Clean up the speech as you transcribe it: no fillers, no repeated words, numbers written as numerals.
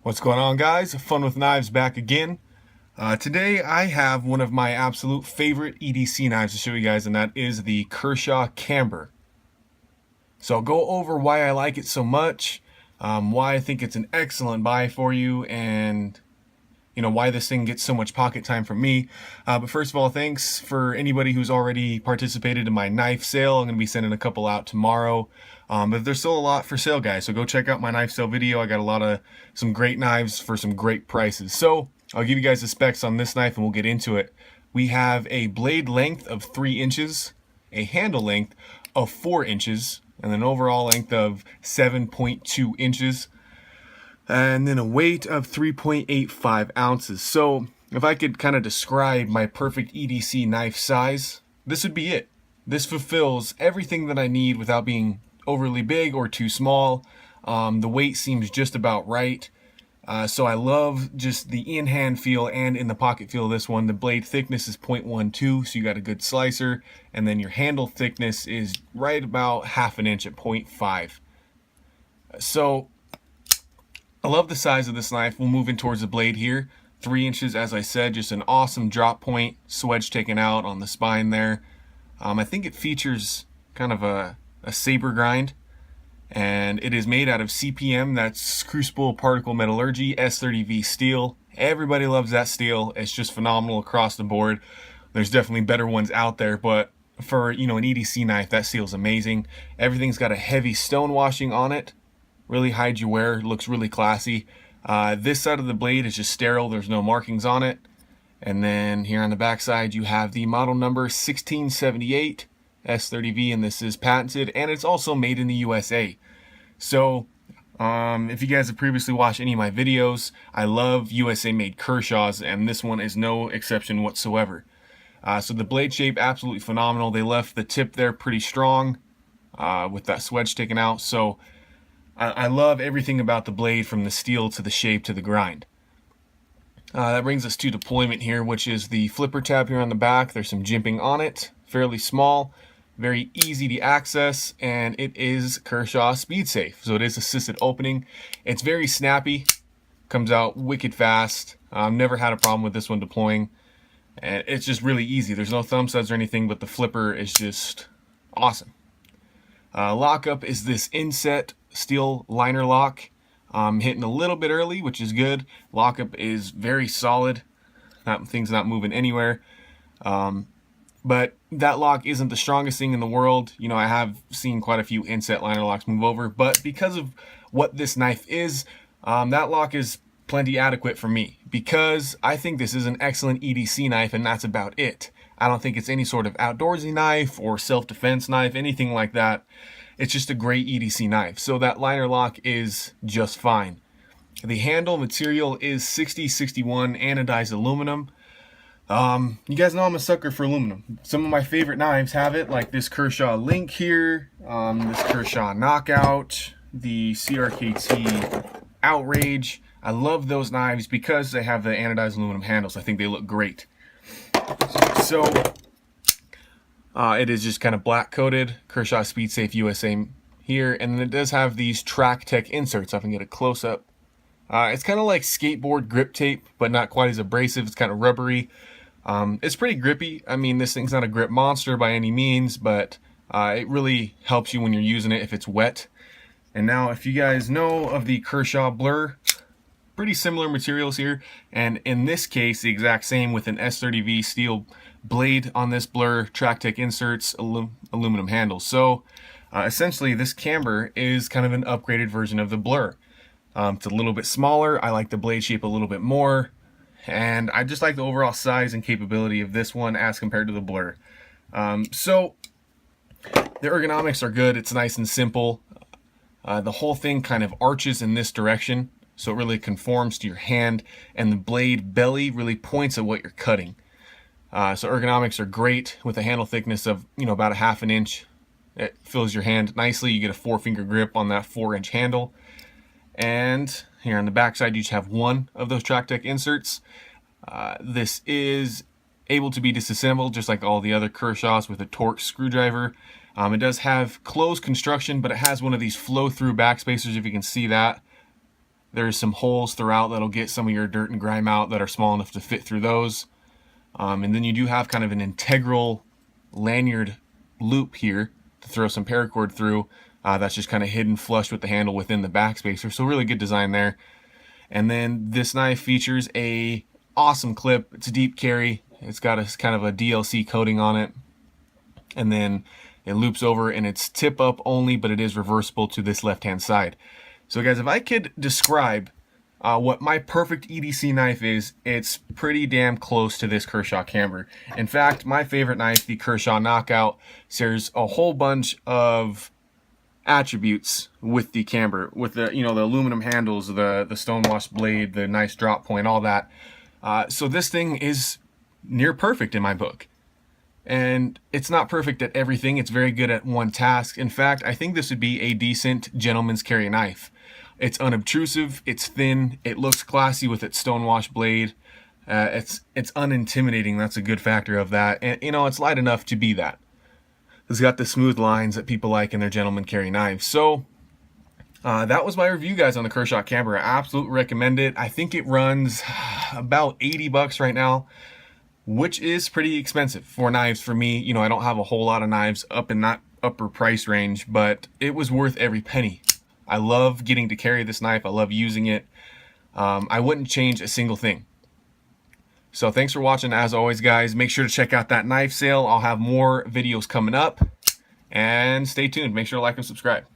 What's going on, guys? Fun with Knives back again. Today I have one of my absolute favorite EDC knives to show you guys, and that is the Kershaw Camber. So I'll go over why I like it so much, why I think it's an excellent buy for you, and why this thing gets so much pocket time from me. But first of all, thanks for anybody who's already participated in my knife sale. I'm going to be sending a couple out tomorrow. But there's still a lot for sale, guys, so go check out my knife sale video. I got some great knives for some great prices. So I'll give you guys the specs on this knife and we'll get into it. We have a blade length of 3 inches, a handle length of 4 inches, and an overall length of 7.2 inches. And then a weight of 3.85 ounces. So if I could kind of describe my perfect EDC knife size, this would be it. This fulfills everything that I need without being overly big or too small. The weight seems just about right. So I love just the in-hand feel and in the pocket feel of this one. The blade thickness is 0.12, so you got a good slicer. And then your handle thickness is right about half an inch at 0.5. So I love the size of this knife. We'll move in towards the blade here. 3 inches, as I said, just an awesome drop point, swedge taken out on the spine there. I think it features kind of a saber grind, and it is made out of CPM, that's crucible particle metallurgy, S30V steel. Everybody loves that steel. It's just phenomenal across the board. There's definitely better ones out there, but for an EDC knife, that steel is amazing. Everything's got a heavy stone washing on it. Really hides your wear, looks really classy. This side of the blade is just sterile, there's no markings on it. And then here on the back side you have the model number 1678 S30V, and this is patented, and it's also made in the USA. So if you guys have previously watched any of my videos, I love USA made Kershaws, and this one is no exception whatsoever. So the blade shape, absolutely phenomenal. They left the tip there pretty strong with that swedge sticking out. So I love everything about the blade, from the steel to the shape to the grind. That brings us to deployment here, which is the flipper tab here on the back. There's some jimping on it, fairly small, very easy to access, and it is Kershaw speedsafe. So it is assisted opening. It's very snappy, comes out wicked fast. I've never had a problem with this one deploying, and it's just really easy. There's no thumb studs or anything, but the flipper is just awesome. Lockup is this inset steel liner lock. Hitting a little bit early, which is good. Lockup is very solid. Thing's not moving anywhere. But that lock isn't the strongest thing in the world. I have seen quite a few inset liner locks move over, but because of what this knife is, that lock is plenty adequate for me, because I think this is an excellent EDC knife, and that's about it. I don't think it's any sort of outdoorsy knife or self-defense knife, anything like that. It's just a great EDC knife. So that liner lock is just fine. The handle material is 6061 anodized aluminum. You guys know I'm a sucker for aluminum. Some of my favorite knives have it, like this Kershaw Link here, this Kershaw Knockout, the CRKT Outrage. I love those knives because they have the anodized aluminum handles. I think they look great. So it is just kind of black coated, Kershaw SpeedSafe USA here, and then it does have these Track Tech inserts. I can get a close up. It's kind of like skateboard grip tape, but not quite as abrasive. It's kind of rubbery. It's pretty grippy. I mean, this thing's not a grip monster by any means, but it really helps you when you're using it if it's wet. And now, if you guys know of the Kershaw Blur, pretty similar materials here, and in this case the exact same, with an S30V steel blade on this Blur, Track Tech inserts, aluminum handles. So essentially this camber is kind of an upgraded version of the Blur. It's a little bit smaller. I like the blade shape a little bit more, and I just like the overall size and capability of this one as compared to the Blur. So the ergonomics are good. It's nice and simple. The whole thing kind of arches in this direction, so it really conforms to your hand, and the blade belly really points at what you're cutting. So ergonomics are great, with a handle thickness of about a half an inch. It fills your hand nicely. You get a 4-finger grip on that 4-inch handle. And here on the back side you just have one of those Track Tech inserts. This is able to be disassembled just like all the other Kershaws with a Torx screwdriver. It does have closed construction, but it has one of these flow-through backspacers, if you can see that. There's some holes throughout that'll get some of your dirt and grime out that are small enough to fit through those. And then you do have kind of an integral lanyard loop here to throw some paracord through. That's just kind of hidden flush with the handle within the backspacer. So really good design there. And then this knife features a awesome clip. It's a deep carry. It's got a kind of a DLC coating on it. And then it loops over, and it's tip up only, but it is reversible to this left-hand side. So guys, if I could describe what my perfect EDC knife is, it's pretty damn close to this Kershaw Camber. In fact, my favorite knife, the Kershaw Knockout, shares a whole bunch of attributes with the camber, with the, you know, the aluminum handles, the stonewashed blade, the nice drop point, all that. So this thing is near perfect in my book. And it's not perfect at everything. It's very good at one task. In fact, I think this would be a decent gentleman's carry knife. It's unobtrusive, it's thin, it looks classy with its stonewashed blade. It's unintimidating. That's a good factor of that. And you know, it's light enough to be that. It's got the smooth lines that people like in their gentleman carry knives. So that was my review, guys, on the Kershaw Camber. I absolutely recommend it. I think it runs about 80 bucks right now, which is pretty expensive for knives for me. You know, I don't have a whole lot of knives up in that upper price range, but it was worth every penny. I love getting to carry this knife. I love using it. I wouldn't change a single thing. So thanks for watching. As always, guys, make sure to check out that knife sale. I'll have more videos coming up, and stay tuned. Make sure to like and subscribe.